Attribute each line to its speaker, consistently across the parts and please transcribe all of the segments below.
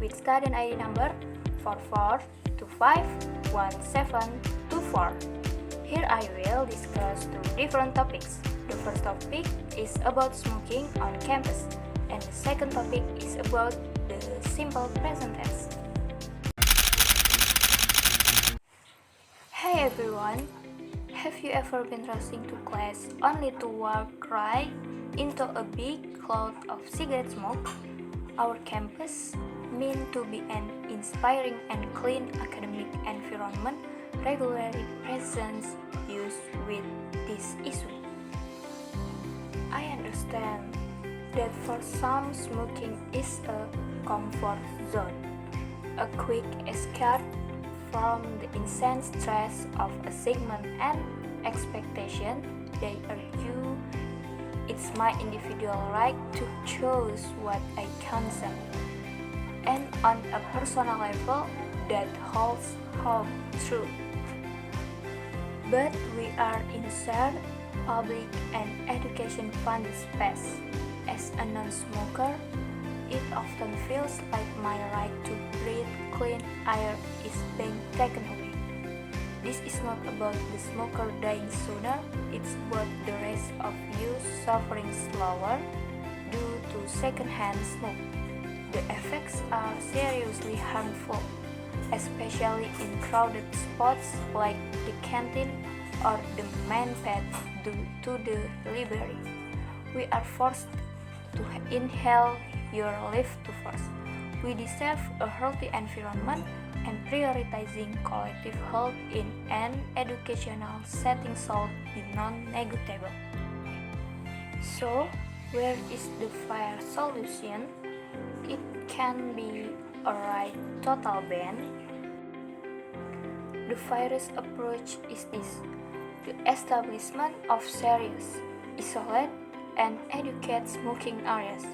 Speaker 1: with student ID number 44251724. Here I will discuss two different topics. The first topic is about smoking on campus, and the second topic is about the simple present tense. Hey everyone! Have you ever been rushing to class only to walk right into a big cloud of cigarette smoke? Our campus, meant to be an inspiring and clean academic environment, regularly presents youth with this issue. I understand that for some smoking is a comfort zone, a quick escape from the intense stress of assignment and expectation. They argue it's my individual right to choose what I consume, and on a personal level, that holds true. But we are in shared public and education funded space. As a non-smoker, it often feels like my right to breathe clean air is being taken away. This is not about the smoker dying sooner, it's about the rest of you suffering slower due to secondhand smoke. The effects are seriously harmful, especially in crowded spots like the canteen or the main path due to the library. We are forced to inhale your life to first. We deserve a healthy environment, and prioritizing collective health in an educational setting should be non-negotiable. So, where is the fair solution? It can be a right total ban. The fairest approach is this: the establishment of serious, isolate, and educate smoking areas.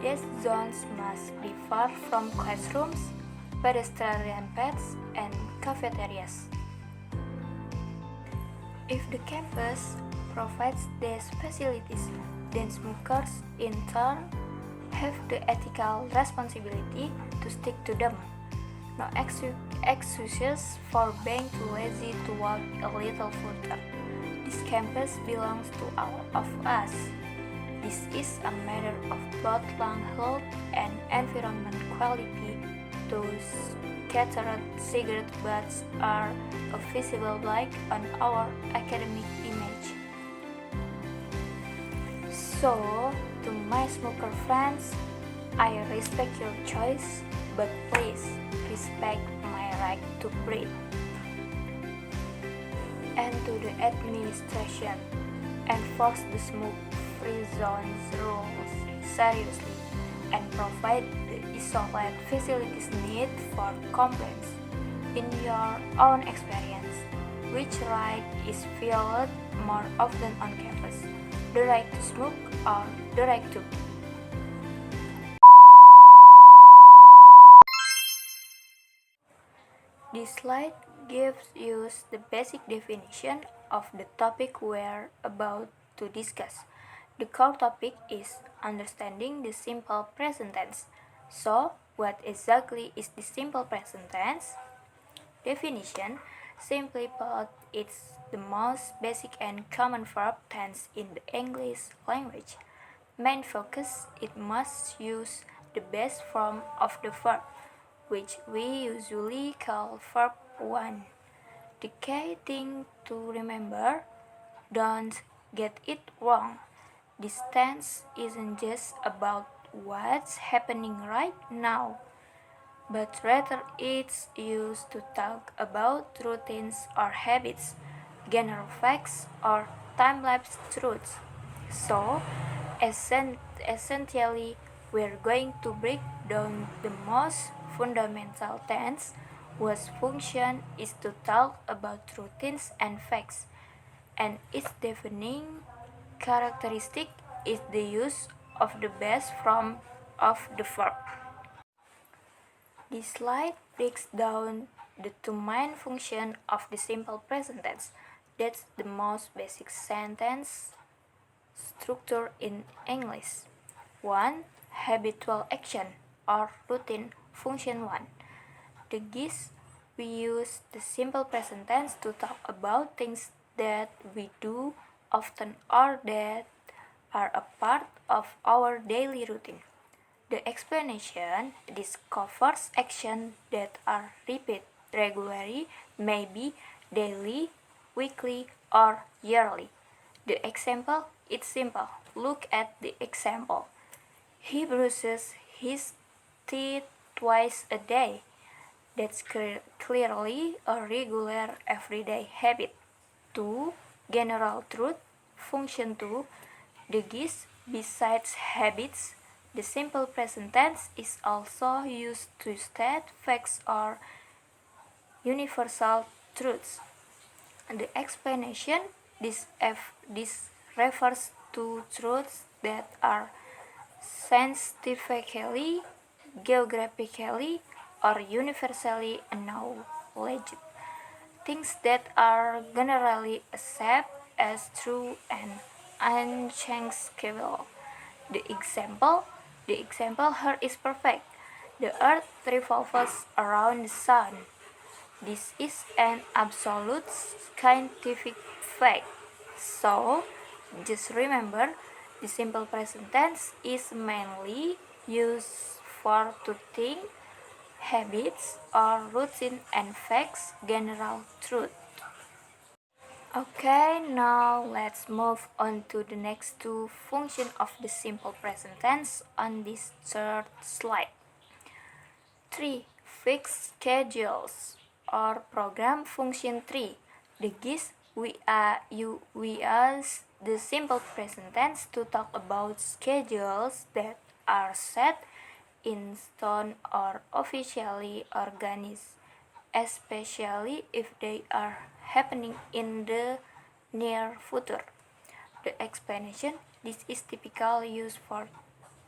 Speaker 1: These zones must be far from classrooms, pedestrian paths, and cafeterias. If the campus provides these facilities, then smokers in turn have the ethical responsibility to stick to them. No excuses for being too lazy to walk a little further. This campus belongs to all of us. This is a matter of both lung health and environment quality. Those scattered cigarette butts are a visible blight on our academic image. So, to my smoker friends, I respect your choice, but please respect my right to breathe. And to the administration, enforce the smoke-free zones rules seriously and provide the isolate facilities needed for compliance. In your own experience, which right is violated more often on campus? The right to smoke or the right to breathe? This slide gives you the basic definition of the topic we're about to discuss. The core topic is understanding the simple present tense. So, what exactly is the simple present tense? Definition: simply put, it's the most basic and common verb tense in the English language. Main focus: it must use the base form of the verb, which we usually call verb 1. The key thing to remember: don't get it wrong. This tense isn't just about what's happening right now, but rather it's used to talk about routines or habits, general facts, or time-lapse truths. So, essentially, we're going to break down the most fundamental tense, whose function is to talk about routines and facts, and its defining characteristic is the use of the base form of the verb. This slide breaks down the two main functions of the simple present tense. That's the most basic sentence structure in English. 1. Habitual action. or routine. Function 1. The GIS, we use the simple present tense to talk about things that we do often or that are a part of our daily routine. The explanation, this covers actions that are repeated regularly, maybe daily, weekly, or yearly. The example, it's simple. Look at the example. He brushes his teeth twice a day. That's clearly a regular everyday habit. 2. General truth. Function 2. The GIS, besides habits, the simple present tense is also used to state facts or universal truths. The explanation, this refers to truths that are scientifically, geographically, or universally acknowledged. Things that are generally accepted as true and unchangeable. The example, the example here is perfect. The earth revolves around the sun. This is an absolute scientific fact. So, just remember, the simple present tense is mainly used for to think, habits, or routine and facts, general truth. Okay, now let's move on to the next two functions of the simple present tense on this third slide. 3. Fixed schedules or program. Function 3. The GIS, we use the simple present tense to talk about schedules that are set in stone or officially organized, especially if they are happening in the near future. The explanation, this is typically used for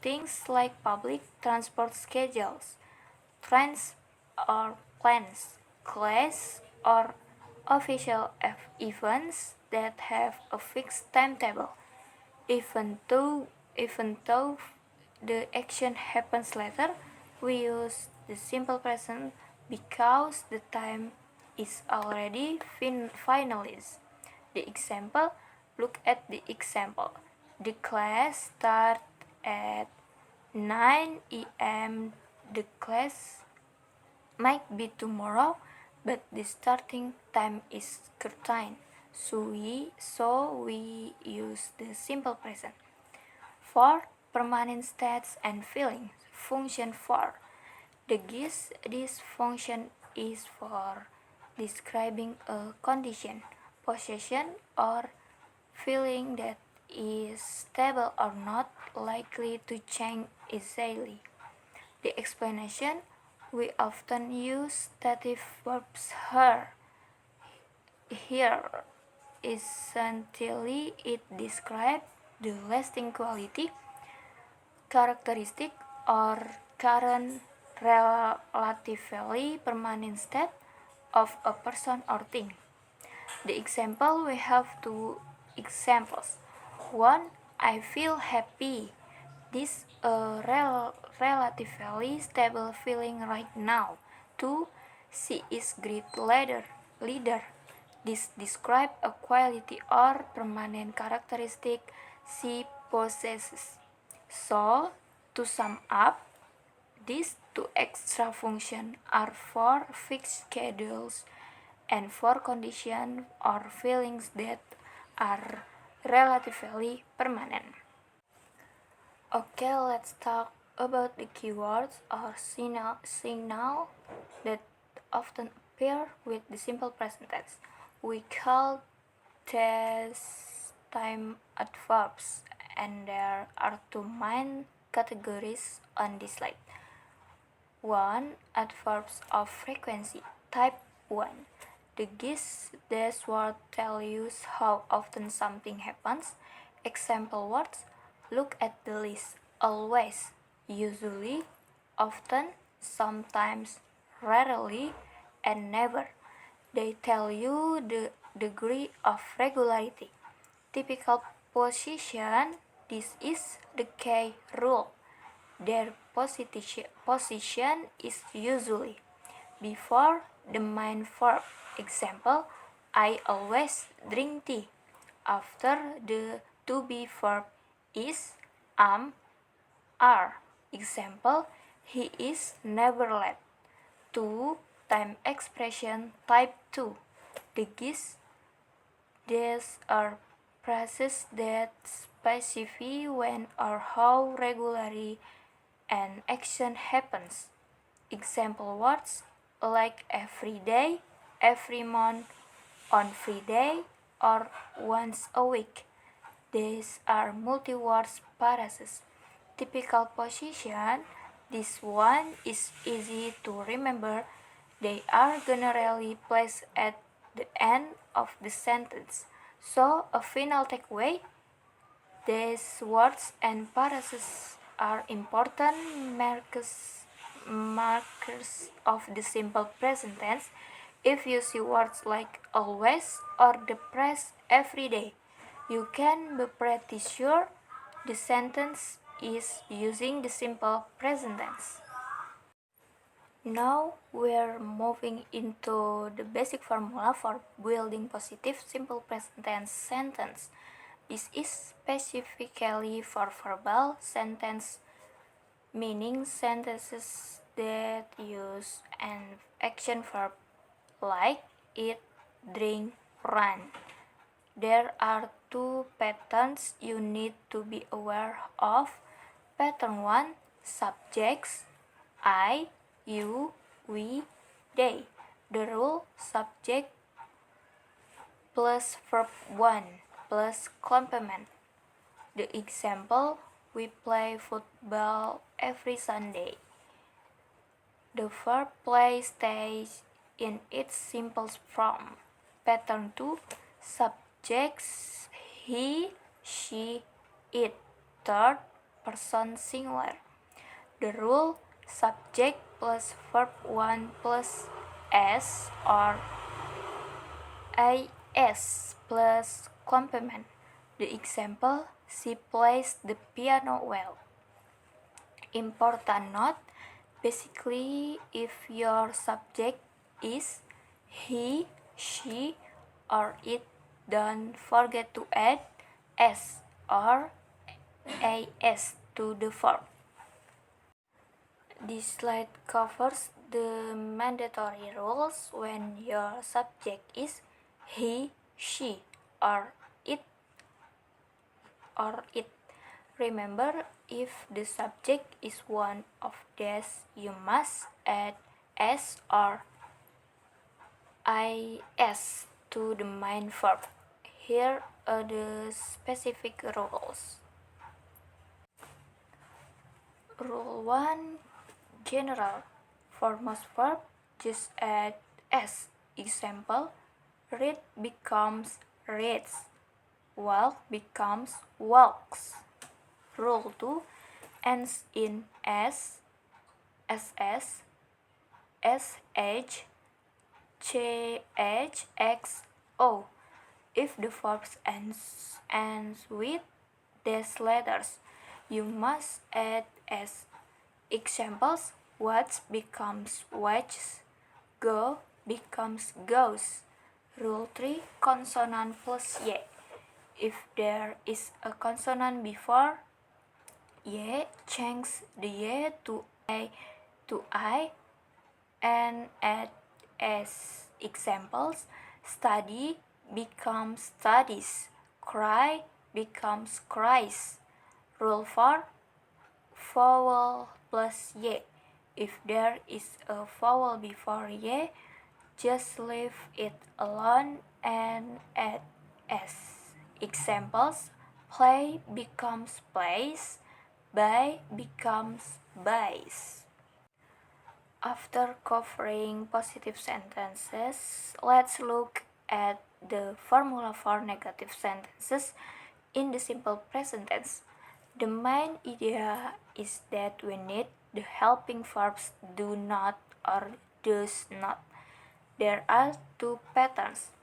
Speaker 1: things like public transport schedules, trends or plans, class or official events that have a fixed timetable, even though the action happens later. We use the simple present because the time is already finalized. The example, look at the example. The class starts at 9 a.m. The class might be tomorrow, but the starting time is certain. So we use the simple present. 4. Permanent states and feelings. Function 4. The GIS, this function is for describing a condition, possession, or feeling that is stable or not likely to change easily. The explanation, we often use dative verbs here. Essentially, it describes the lasting quality, characteristic, or current relatively permanent state of a person or thing. The example, we have two examples. 1. I feel happy. This a relatively stable feeling right now. 2. She is great leader. This describes a quality or permanent characteristic she possesses. So, to sum up, these two extra functions are for fixed schedules and for conditions or feelings that are relatively permanent. Okay, let's talk about the keywords or signal that often appear with the simple present tense. We call these time adverbs, and there are two main categories on this slide. 1. Adverbs of frequency. Type 1. The this word tells you how often something happens. Example words, look at the list. Always, usually, often, sometimes, rarely, and never. They tell you the degree of regularity. Typical position, this is the key rule. Their position is usually before the main verb. Example, I always drink tea. After the to be verb is are. Example, he is never late. To time expression type 2. These are phrases that specify when or how regularly an action happens. Example words like every day, every month, on free day, or once a week. These are multi-word phrases. Typical position. This one is easy to remember. They are generally placed at the end of the sentence. So, a final takeaway, these words and phrases are important markers of the simple present tense. If you see words like always or the press every day, you can be pretty sure the sentence is using the simple present tense. Now we're moving into the basic formula for building positive simple present tense sentence. This is specifically for verbal sentence, meaning sentences that use an action verb like eat, drink, run. There are two patterns you need to be aware of. Pattern 1, subjects, I, you, we, they. The rule, subject plus verb 1 plus complement. The example, we play football every Sunday. The verb play stays in its simplest form. Pattern 2, subjects, he, she, it. Third person singular. The rule, subject plus verb 1 plus s or as plus complement. The example, she plays the piano well. Important note, basically if your subject is he, she, or it, don't forget to add s or as to the verb. This slide covers the mandatory rules when your subject is he, she, or it. Remember, if the subject is one of these, you must add s or is to the main verb. Here are the specific rules. Rule 1, general. For most verb, just add s. Example, read becomes reads. Walk becomes walks. Rule 2, ends in s, ss, sh, ch, x, o. If the verb ends with these letters, you must add s. Examples, watch becomes watches, go becomes goes. Rule 3, consonant plus y. If there is a consonant before y, change the y to I and add s. Examples, study becomes studies, cry becomes cries. Rule 4, vowel plus y. If there is a vowel before y, just leave it alone and add s. Examples, play becomes plays, buy becomes buys. After covering positive sentences, let's look at the formula for negative sentences in the simple present tense. The main idea is that we need the helping verbs do not or does not. There are two patterns.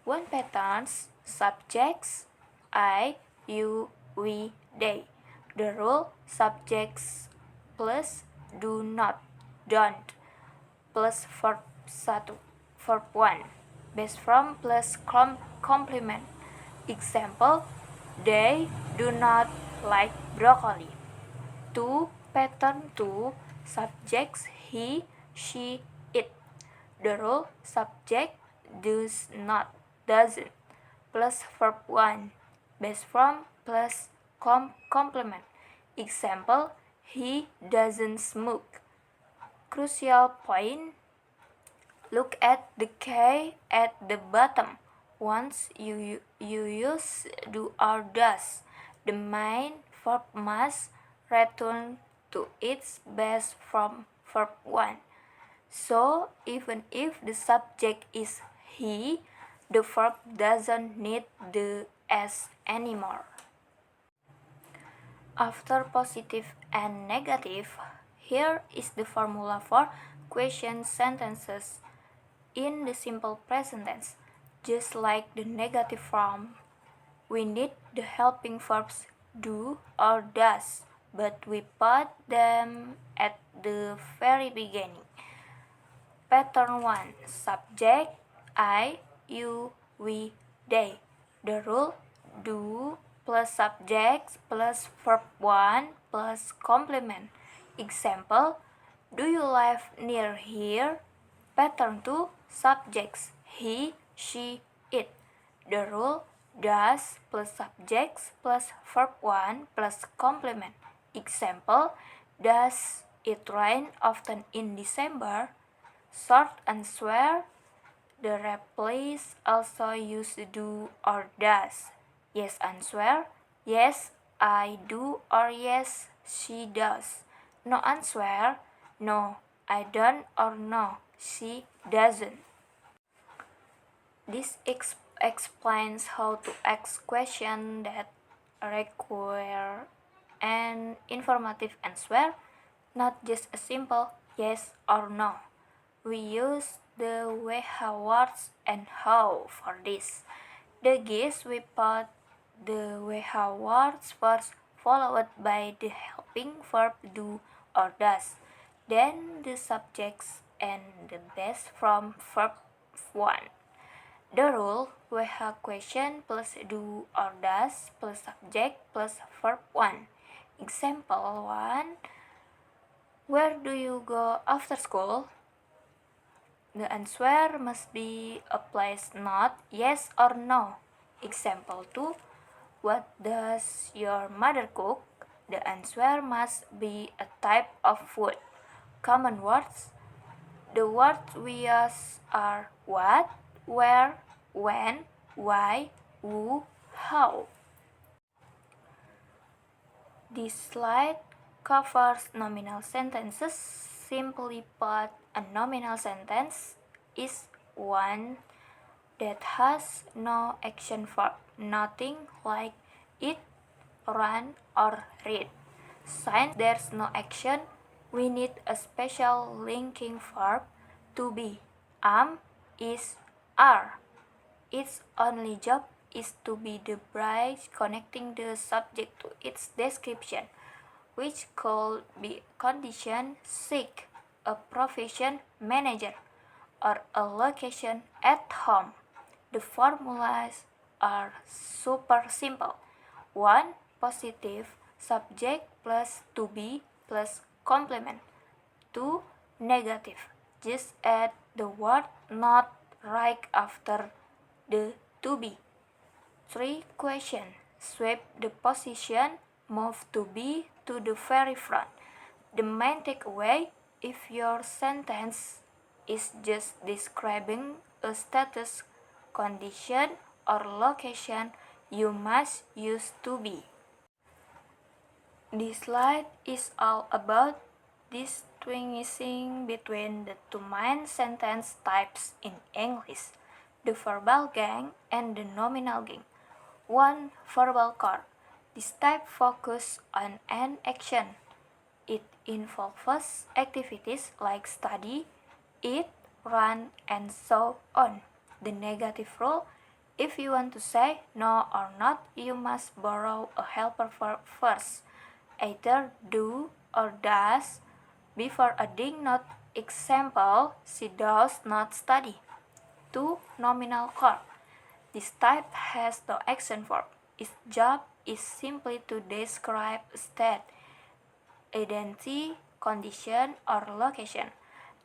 Speaker 1: One pattern, subjects, I, you, we, they. The rule: subjects plus do not, don't, plus verb 1, verb 1, best from plus complement. Example, they do not like broccoli. 2. Pattern 2, subjects he, she, it. The rule: subject does not, doesn't, plus verb 1, best from plus complement. Example, he doesn't smoke. Crucial point: look at the K at the bottom. Once you use do or does, the main verb must return to its base from verb 1. So, even if the subject is he, the verb doesn't need the S anymore. After positive and negative, here is the formula for question sentences in the simple present tense. Just like the negative form, we need the helping verbs do or does, but we put them at the very beginning. Pattern 1. Subject I, you, we, they. The rule: do plus subject plus verb 1 plus complement. Example, do you live near here? Pattern 2. Subjects he, she, it. The rule: does plus subjects plus verb 1 plus complement. Example, does it rain often in December? Short answer: the replies also use do or does. Yes answer: yes, I do, or yes, she does. No answer: no, I don't, or no, she doesn't. This explains how to ask questions that require an informative answer, not just a simple yes or no. We use the why, how, words, and how for this. The guess: we put the why, how, words first, followed by the helping verb do or does, then the subjects and the base from verb 1. The rule: we have question plus do or does plus subject plus verb 1. Example 1. Where do you go after school? The answer must be a place, not yes or no. Example 2. What does your mother cook? The answer must be a type of food. Common words. The words we use are what, where, when, why, who, how. This slide covers nominal sentences. Simply put, a nominal sentence is one that has no action verb, nothing like eat, run, or read. Since there's no action, we need a special linking verb to be. Am, is, are. Its only job is to be the bridge connecting the subject to its description, which could be condition, sick, a profession, manager, or a location at home. The formulas are super simple. 1. Positive, subject plus to be plus complement. 2. Negative, just add the word not right after the to be. 3. Question, swap the position, move to be to the very front. The main takeaway: if your sentence is just describing a status, condition, or location, you must use to be. This slide is all about distinguishing between the two main sentence types in English, the verbal gang and the nominal gang. 1. Verbal core. This type focuses on an action. It involves activities like study, eat, run, and so on. The negative rule: if you want to say no or not, you must borrow a helper verb first. either do or does before adding not. Example, she does not study. 2. Nominal corp. This type has no action verb. Its job is simply to describe a state, identity, condition, or location.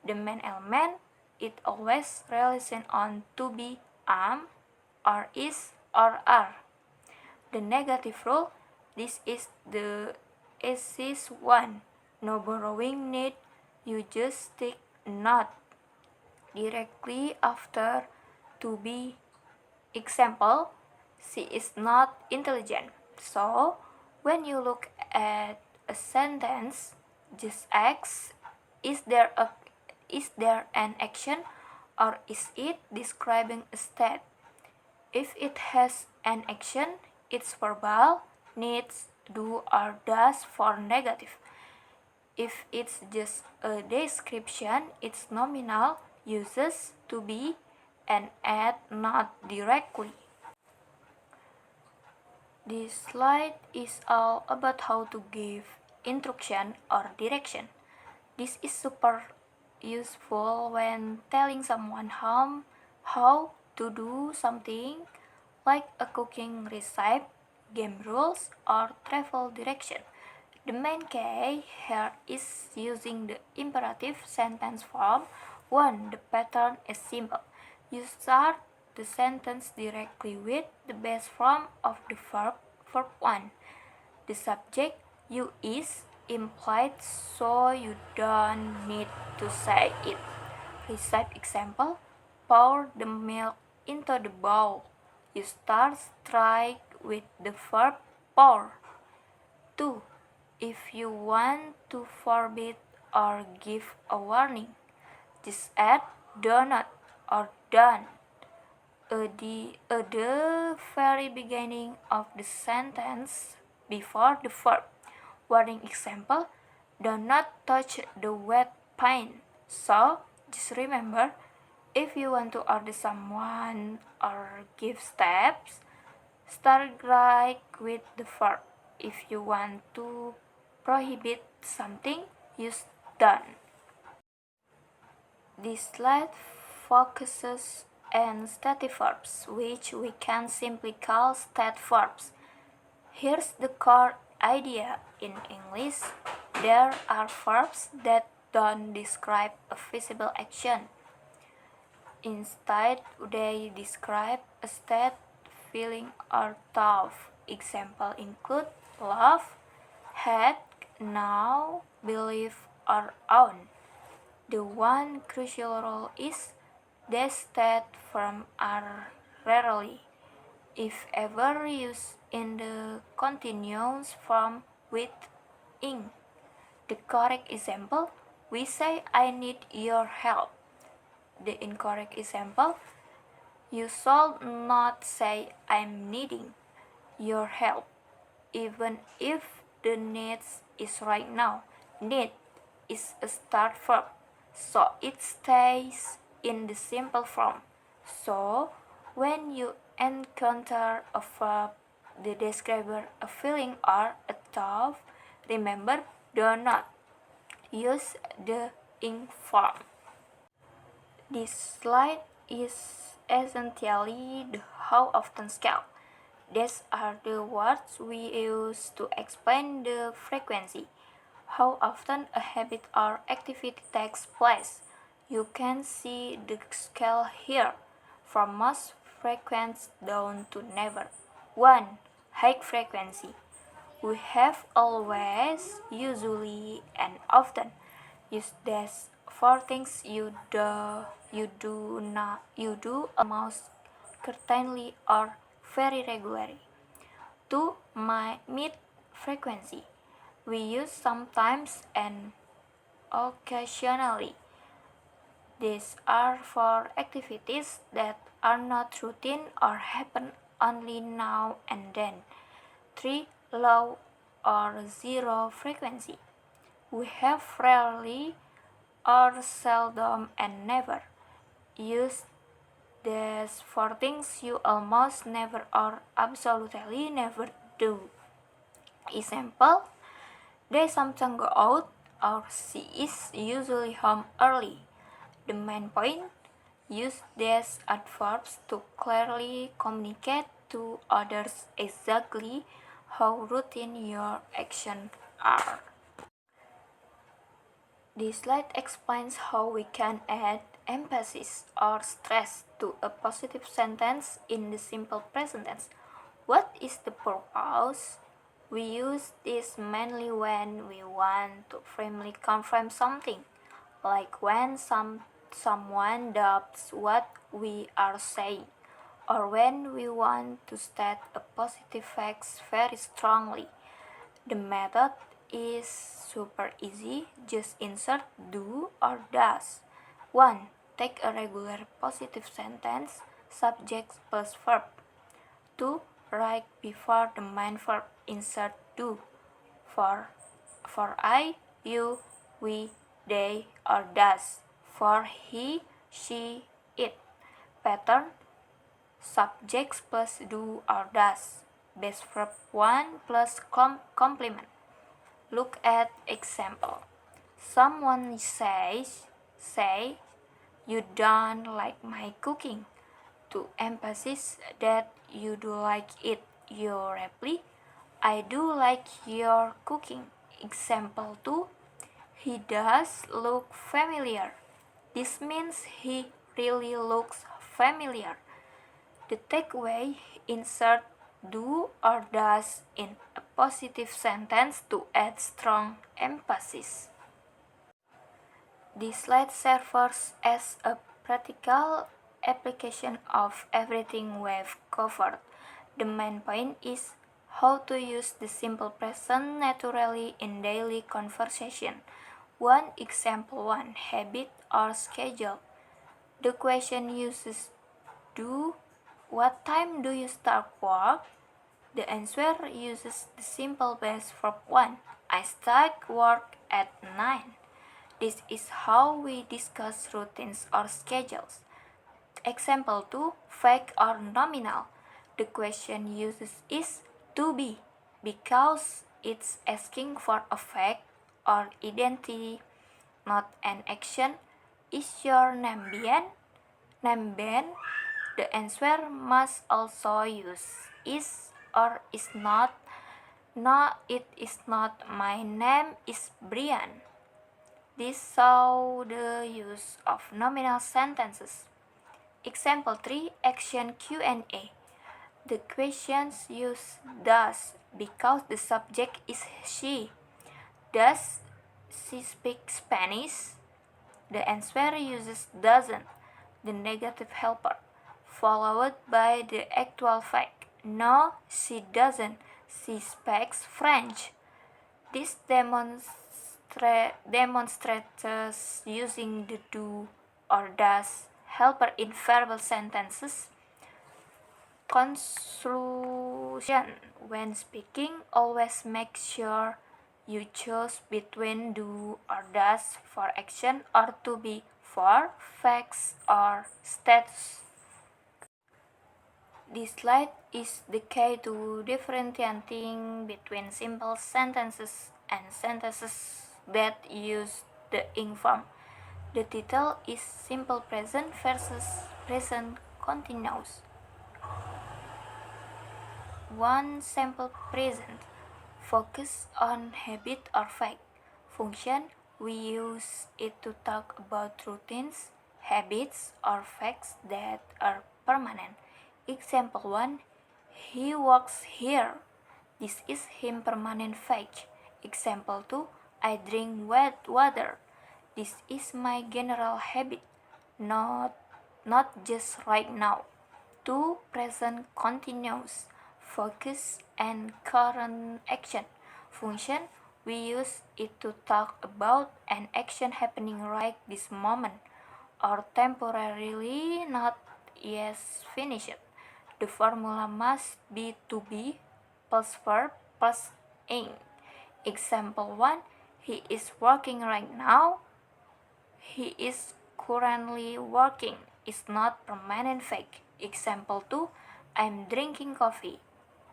Speaker 1: The main element, it always relies on to be, am, or is, or are. The negative rule, this is the easiest one. No borrowing need, you just stick not directly after to be. Example, she is not intelligent. So, when you look at a sentence, just ask, is there an action, or is it describing a state? If it has an action, it's verbal, needs, do, or does for negative. If it's just a description, it's nominal, uses to be, and add not directly. This slide is all about how to give instruction or direction. This is super useful when telling someone how to do something like a cooking recipe, game rules, or travel direction. The main key here is using the imperative sentence form. 1. The pattern is simple. You start the sentence directly with the base form of the verb 1. The subject, you, is implied, so you don't need to say it. Recipe example, pour the milk into the bowl. You start straight with the verb pour. 2. If you want to forbid or give a warning, just add do not or don't at the very beginning of the sentence before the verb. Warning example, do not touch the wet paint. So, just remember, if you want to order someone or give steps, start right with the verb. If you want to prohibit something, use don't. This slide focuses on stative verbs, which we can simply call state verbs. Here's the core idea. In English, there are verbs that don't describe a visible action. Instead, they describe a state, feeling, or thought. Examples include love, hate, know, believe, or own. The one crucial rule is that state forms are rarely, if ever, used in the continuous form with ing. The correct example, we say I need your help. The incorrect example, you should not say I'm needing your help, even if the needs is right now. Need is a start verb, so it stays in the simple form. So, when you encounter a verb that describes a feeling or a thought, remember, do not use the ing form. This slide is essentially the how often scale. These are the words we use to explain the frequency, how often a habit or activity takes place. You can see the scale here, from most frequent down to never. 1. High frequency. We have always, usually, and often. Use this for things you do almost certainly or very regularly. 2. Mid frequency. We use sometimes and occasionally. These are for activities that are not routine or happen only now and then. 3. Low or zero frequency. We have rarely or seldom and never. Use these for things you almost never or absolutely never do. Example, They sometimes go out, or she is usually home early. The main point: use these adverbs to clearly communicate to others exactly how routine your actions are. This slide explains how we can add emphasis or stress to a positive sentence in the simple present tense. What is the purpose? We use this mainly when we want to firmly confirm something, like when someone doubts what we are saying, or when we want to state a positive fact very strongly. The method is super easy, just insert do or does. 1. Take a regular positive sentence, subject plus verb. 2. Write before the main verb, insert do. For I, you, we, they, or does. For he, she, it. Pattern: subjects plus do or does. Base verb 1 plus complement. Look at example. Someone say, you don't like my cooking. To emphasize that you do like it, you reply, I do like your cooking. Example 2. He does look familiar. This means he really looks familiar. The takeaway: insert do or does in a positive sentence to add strong emphasis. This slide serves as a practical application of everything we've covered. The main point is how to use the simple present naturally in daily conversation. One example 1. Habit or schedule. The question uses do. What time do you start work? The answer uses the simple base verb 1. I start work at 9. This is how we discuss routines or schedules. Example 2. Fact or nominal. The question uses is to be because it's asking for a fact or identity, not an action. Is your name Ben? Name Ben? The answer must also use is or is not. No, it is not. My name is Brian. This shows the use of nominal sentences. Example 3. Action Q&A. The questions use does because the subject is she. Does she speak Spanish? The answer uses doesn't, the negative helper, followed by the actual fact. No, she doesn't. She speaks French. This demonstrates using the do or does helper in verbal sentences. Conclusion: when speaking, always make sure you choose between do or does for action or to be for facts or status. This slide is the key to differentiating between simple sentences and sentences that use the ing form. The title is Simple Present versus Present Continuous. One sample present. Focus on habit or fact. Function: we use it to talk about routines, habits, or facts that are permanent. Example 1. He works here. This is him permanent fact. Example 2. I drink wet water. This is my general habit, not just right now. 2. Present continuous. Focus and current action. Function: we use it to talk about an action happening right this moment or temporarily not yet finished. The formula must be to be plus verb plus ing. Example 1. He is working right now. He is currently working is not permanent fact. Example 2. I'm drinking coffee.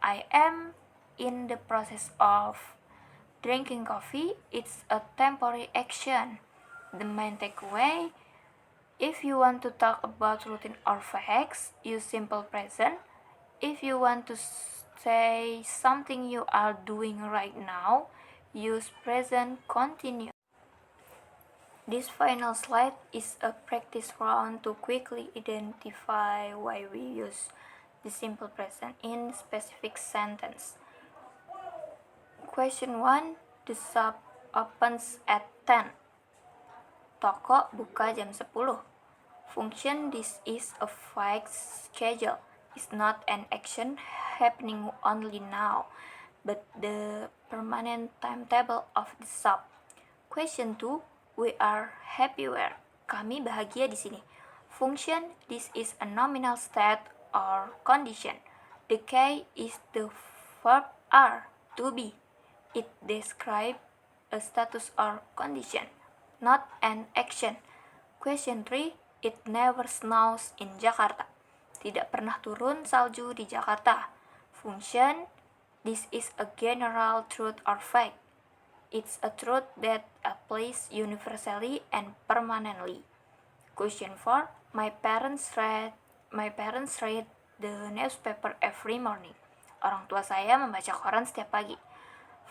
Speaker 1: I am in the process of. Drinking coffee is a temporary action. The main takeaway: if you want to talk about routine or facts, use simple present. If you want to say something you are doing right now, use present continuous. This final slide is a practice round to quickly identify why we use the simple present in specific sentence. Question 1. The shop opens at 10. Toko buka jam 10. Function: this is a fixed schedule. It's not an action happening only now, but the permanent timetable of the shop. Question 2. We are happy where. Kami bahagia di sini. Function: this is a nominal state or condition. The K is the verb are, to be. It describes a status or condition, not an action. Question 3. It never snows in Jakarta. Tidak pernah turun salju di Jakarta. Function: this is a general truth or fact. It's a truth that applies universally and permanently. Question 4. My parents read the newspaper every morning. Orang tua saya membaca koran setiap pagi.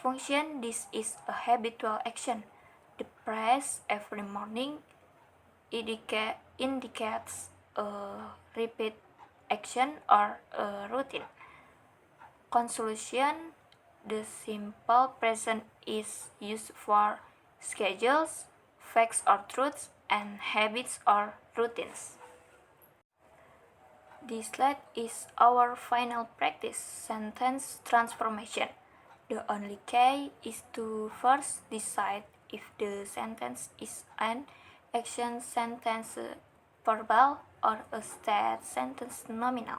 Speaker 1: Function: this is a habitual action. The press every morning indicates a repeat action or a routine. Conclusion: the simple present is used for schedules, facts or truths, and habits or routines. This slide is our final practice, sentence transformation. The only key is to first decide if the sentence is an action sentence verbal or a state sentence nominal.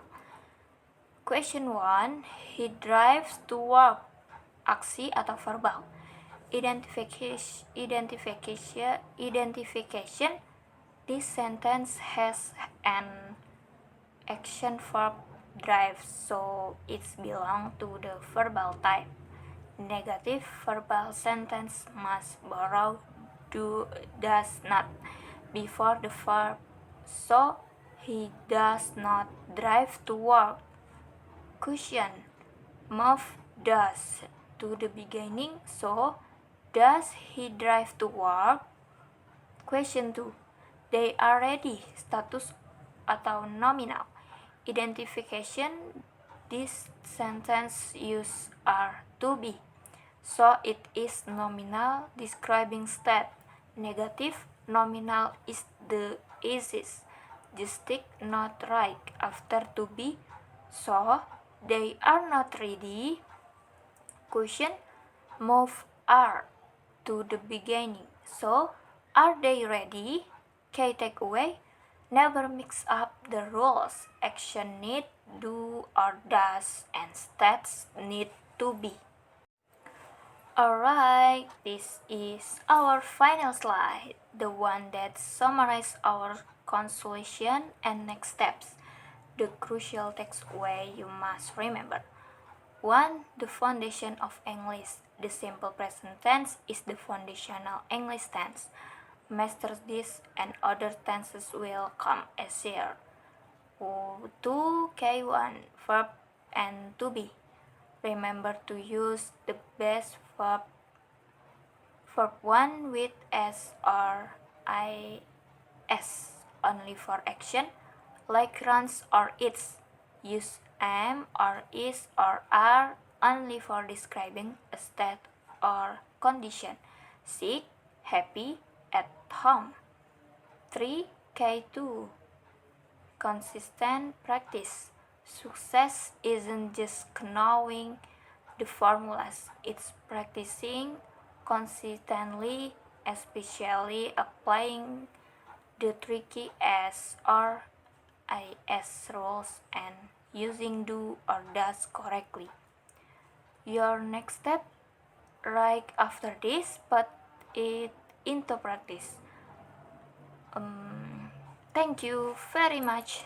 Speaker 1: Question 1. He drives to work. Aksi atau verbal. Identification. This sentence has an action verb drive, so it's belong to the verbal type. Negative verbal sentence must borrow does not before the verb, so he does not drive to work. Question: move does to the beginning, so does he drive to work? Question 2. They are ready, status atau nominal. Identification. This sentence use are to be, so it is nominal describing state. Negative. Nominal is the is. Stick not right after to be, so they are not ready. Question: move are to the beginning, so are they ready? Key takeaway: never mix up the rules. Action need do or does, and states need to be. Alright, this is our final slide, the one that summarizes our conclusion and next steps. The crucial takeaway you must remember. 1. The foundation of English. The simple present tense is the foundational English tense. Master this and other tenses will come easier. 2. K1. Verb and to be. Remember to use the best verb 1 with s or is only for action, like runs or eats. Use am or is or are only for describing a state or condition. Sick, happy, at home. 3. K2. Consistent practice. Success isn't just knowing the formulas, it's practicing consistently, especially applying the tricky S or IS rules and using do or does correctly. Your next step, right after this, put it into practice. Thank you very much.